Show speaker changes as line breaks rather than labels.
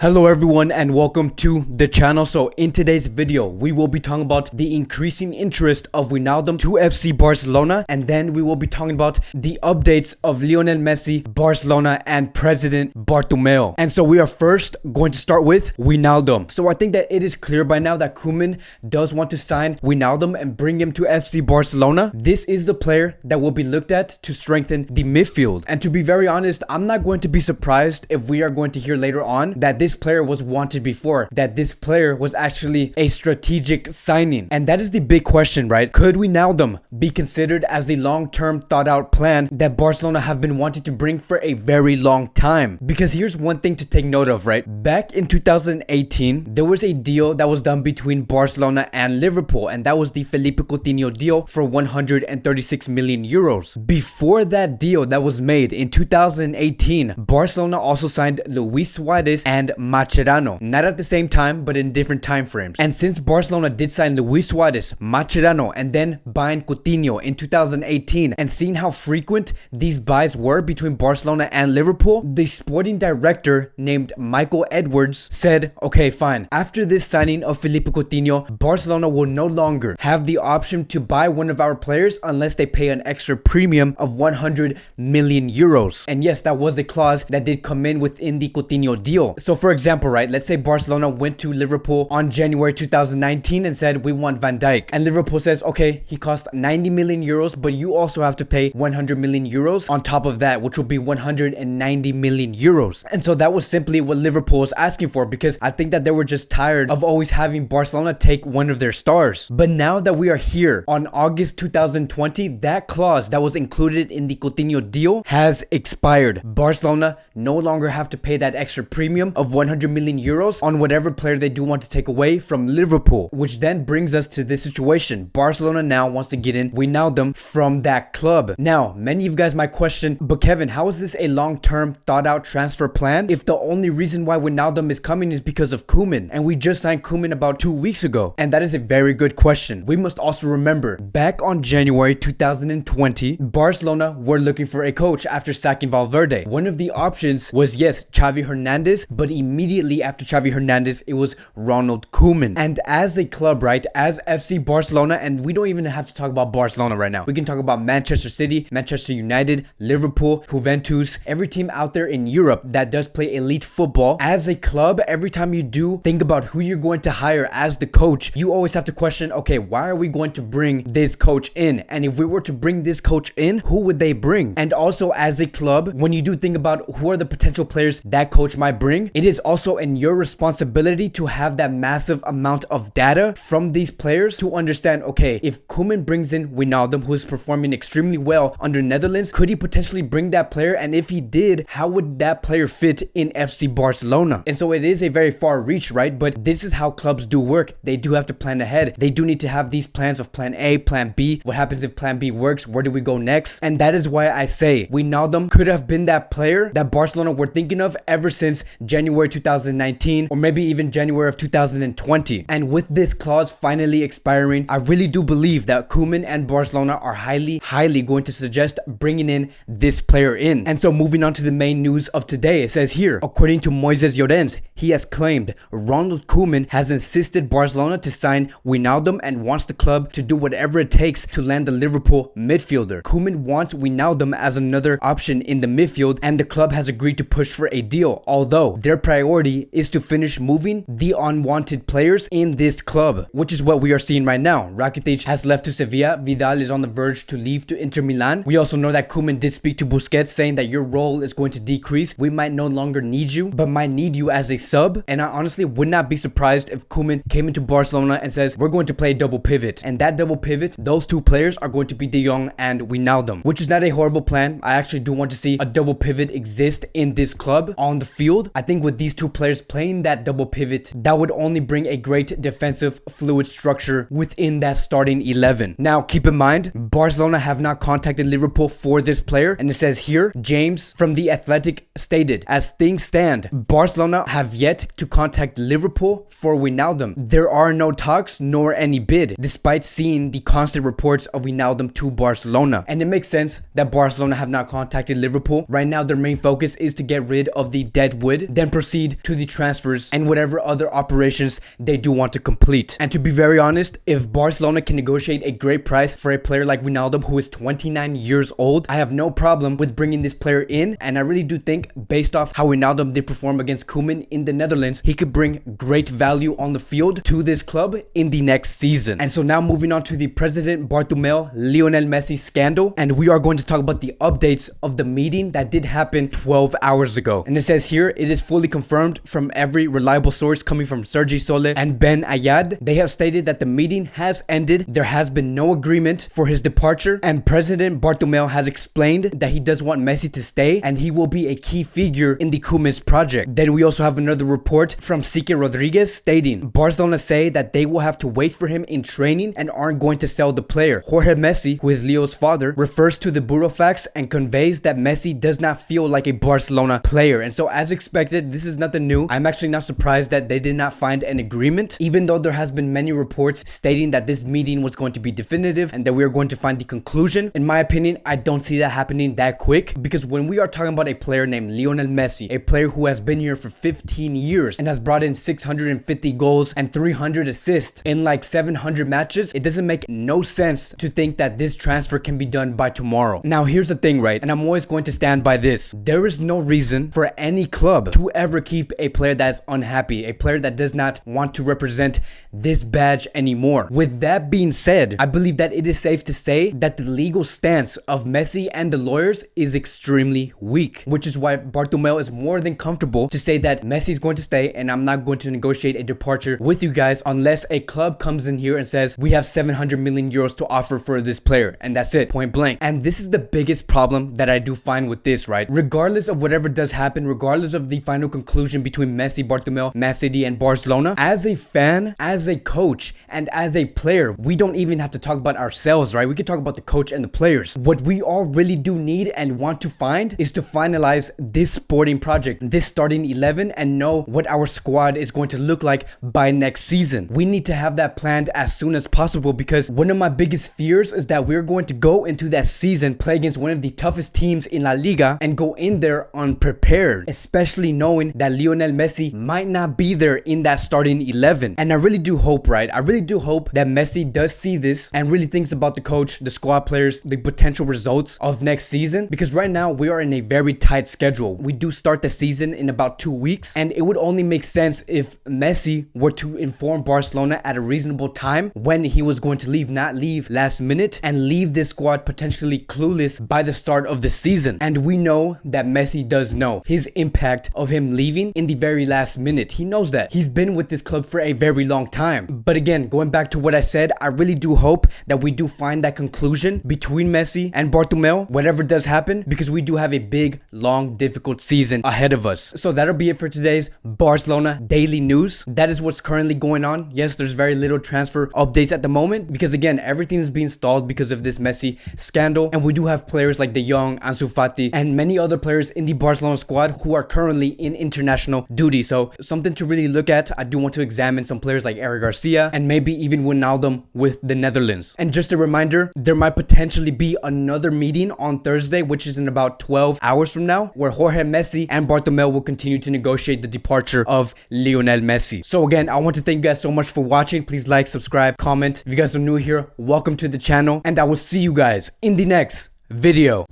Hello everyone and welcome to the channel. So in today's video we will be talking about the increasing interest of Wijnaldum to FC Barcelona, and then we will be talking about the updates of Lionel Messi, Barcelona, and President Bartomeu. And so we are first going to start with Wijnaldum. So I think that it is clear by now that Koeman does want to sign Wijnaldum and bring him to FC Barcelona. This is the player that will be looked at to strengthen the midfield. And to be very honest, I'm not going to be surprised if we are going to hear later on that this player was wanted before, that this player was actually a strategic signing. And that is the big question, right? Could Wijnaldum be considered as the long-term thought out plan that Barcelona have been wanting to bring for a very long time? Because here's one thing to take note of, right? Back in 2018, there was a deal that was done between Barcelona and Liverpool, and that was the Felipe Coutinho deal for 136 million euros. Before that deal that was made in 2018, Barcelona also signed Luis Suarez and Mascherano, not at the same time but in different time frames. And since Barcelona did sign Luis Suarez, Mascherano, and then buying Coutinho in 2018, and seeing how frequent these buys were between Barcelona and Liverpool, the sporting director named Michael Edwards said, okay fine, after this signing of Felipe Coutinho, Barcelona will no longer have the option to buy one of our players unless they pay an extra premium of 100 million euros. And yes, that was a clause that did come in within the Coutinho deal. So for example, right, let's say Barcelona went to Liverpool on January 2019 and said, we want Van Dijk. And Liverpool says, okay, he costs 90 million euros, but you also have to pay 100 million euros on top of that, which will be 190 million euros. And so that was simply what Liverpool was asking for, because I think that they were just tired of always having Barcelona take one of their stars. But now that we are here on August 2020, that clause that was included in the Coutinho deal has expired. Barcelona no longer have to pay that extra premium of 100 million euros on whatever player they do want to take away from Liverpool, which then brings us to this situation. Barcelona now wants to get in Wijnaldum from that club. Now, many of you guys might question, but Kevin, how is this a long-term thought out transfer plan if the only reason why Wijnaldum is coming is because of Koeman, and we just signed Koeman about 2 weeks ago? And that is a very good question. We must also remember, back on January 2020, Barcelona were looking for a coach after sacking Valverde. One of the options was, yes, Xavi Hernandez, but immediately after Xavi Hernandez, it was Ronald Koeman. And as a club, right, as FC Barcelona, and we don't even have to talk about Barcelona right now, we can talk about Manchester City, Manchester United, Liverpool, Juventus, every team out there in Europe that does play elite football. As a club, every time you do think about who you're going to hire as the coach, you always have to question, okay, why are we going to bring this coach in? And if we were to bring this coach in, who would they bring? And also as a club, when you do think about who are the potential players that coach might bring, it is also in your responsibility to have that massive amount of data from these players to understand, okay, if Koeman brings in Wijnaldum, who is performing extremely well under Netherlands, could he potentially bring that player? And if he did, how would that player fit in FC Barcelona? And so it is a very far reach, right? But this is how clubs do work. They do have to plan ahead. They do need to have these plans of plan A, plan B. What happens if plan B works? Where do we go next? And that is why I say Wijnaldum could have been that player that Barcelona were thinking of ever since January 2019, or maybe even January of 2020. And with this clause finally expiring, I really do believe that Koeman and Barcelona are highly going to suggest bringing in this player in. And so moving on to the main news of today, it says here, according to Moises Llorens, he has claimed Ronald Koeman has insisted Barcelona to sign Wijnaldum and wants the club to do whatever it takes to land the Liverpool midfielder. Koeman wants Wijnaldum as another option in the midfield, and the club has agreed to push for a deal, although their priority is to finish moving the unwanted players in this club, which is what we are seeing right now. Rakitic has left to Sevilla. Vidal is on the verge to leave to Inter Milan. We also know that Koeman did speak to Busquets saying that your role is going to decrease. We might no longer need you, but might need you as a sub. And I honestly would not be surprised if Koeman came into Barcelona and says, we're going to play a double pivot. And that double pivot, those two players are going to be De Jong and Wijnaldum, which is not a horrible plan. I actually do want to see a double pivot exist in this club on the field. I think with these two players playing that double pivot, that would only bring a great defensive fluid structure within that starting 11. Now keep in mind, Barcelona have not contacted Liverpool for this player, and it says here, James from The Athletic stated, as things stand, Barcelona have yet to contact Liverpool for Wijnaldum. There are no talks nor any bid, despite seeing the constant reports of Wijnaldum to Barcelona. And it makes sense that Barcelona have not contacted Liverpool. Right now their main focus is to get rid of the dead wood, then proceed proceed to the transfers and whatever other operations they do want to complete. And to be very honest, if Barcelona can negotiate a great price for a player like Wijnaldum, who is 29 years old, I have no problem with bringing this player in. And I really do think, based off how Wijnaldum did perform against Koeman in the Netherlands, he could bring great value on the field to this club in the next season. And so now moving on to the President Bartomeu Lionel Messi scandal, and we are going to talk about the updates of the meeting that did happen 12 hours ago. And it says here, it is fully confirmed from every reliable source coming from Sergi Solé and Ben Ayad. They have stated that the meeting has ended. There has been no agreement for his departure, and President Bartomeu has explained that he does want Messi to stay and he will be a key figure in the Koeman's project. Then we also have another report from Sique Rodriguez stating Barcelona say that they will have to wait for him in training and aren't going to sell the player. Jorge Messi, who is Leo's father, refers to the burofax and conveys that Messi does not feel like a Barcelona player. And so as expected, this is nothing new. I'm actually not surprised that they did not find an agreement, even though there has been many reports stating that this meeting was going to be definitive and that we are going to find the conclusion. In my opinion, I don't see that happening that quick, because when we are talking about a player named Lionel Messi, a player who has been here for 15 years and has brought in 650 goals and 300 assists in like 700 matches, it doesn't make no sense to think that this transfer can be done by tomorrow. Now here's the thing, right? And I'm always going to stand by this. There is no reason for any club to ever keep a player that is unhappy, a player that does not want to represent this badge anymore. With that being said, I believe that it is safe to say that the legal stance of Messi and the lawyers is extremely weak, which is why Bartomeu is more than comfortable to say that Messi is going to stay and I'm not going to negotiate a departure with you guys unless a club comes in here and says we have 700 million euros to offer for this player, and that's it, point blank. And this is the biggest problem that I do find with this, right? Regardless of whatever does happen, regardless of the final conclusion between Messi, Bartomeu, Man City and Barcelona, as a fan, as a coach, and as a player, we don't even have to talk about ourselves, right? We can talk about the coach and the players. What we all really do need and want to find is to finalize this sporting project, this starting 11, and know what our squad is going to look like by next season. We need to have that planned as soon as possible, because one of my biggest fears is that we're going to go into that season, play against one of the toughest teams in La Liga, and go in there unprepared, especially knowing that Lionel Messi might not be there in that starting 11. And I really do hope, right? I really do hope that Messi does see this and really thinks about the coach, the squad players, the potential results of next season, because right now we are in a very tight schedule. We do start the season in about 2 weeks, and it would only make sense if Messi were to inform Barcelona at a reasonable time when he was going to leave, not leave last minute and leave this squad potentially clueless by the start of the season. And we know that Messi does know his impact of him leaving in the very last minute. He knows that. He's been with this club for a very long time. But again, going back to what I said, I really do hope that we do find that conclusion between Messi and Bartomeu, whatever does happen, because we do have a big, long, difficult season ahead of us. So that'll be it for today's Barcelona Daily News. That is what's currently going on. Yes, there's very little transfer updates at the moment, because again, everything is being stalled because of this Messi scandal. And we do have players like De Jong, Ansu Fati, and many other players in the Barcelona squad who are currently in international duty. So something to really look at. I do want to examine some players like Eric Garcia and maybe even Wijnaldum with the Netherlands. And just a reminder, there might potentially be another meeting on Thursday, which is in about 12 hours from now, where Jorge Messi and Bartomeu will continue to negotiate the departure of Lionel Messi. So again, I want to thank you guys so much for watching. Please like, subscribe, comment. If you guys are new here, welcome to the channel, and I will see you guys in the next video.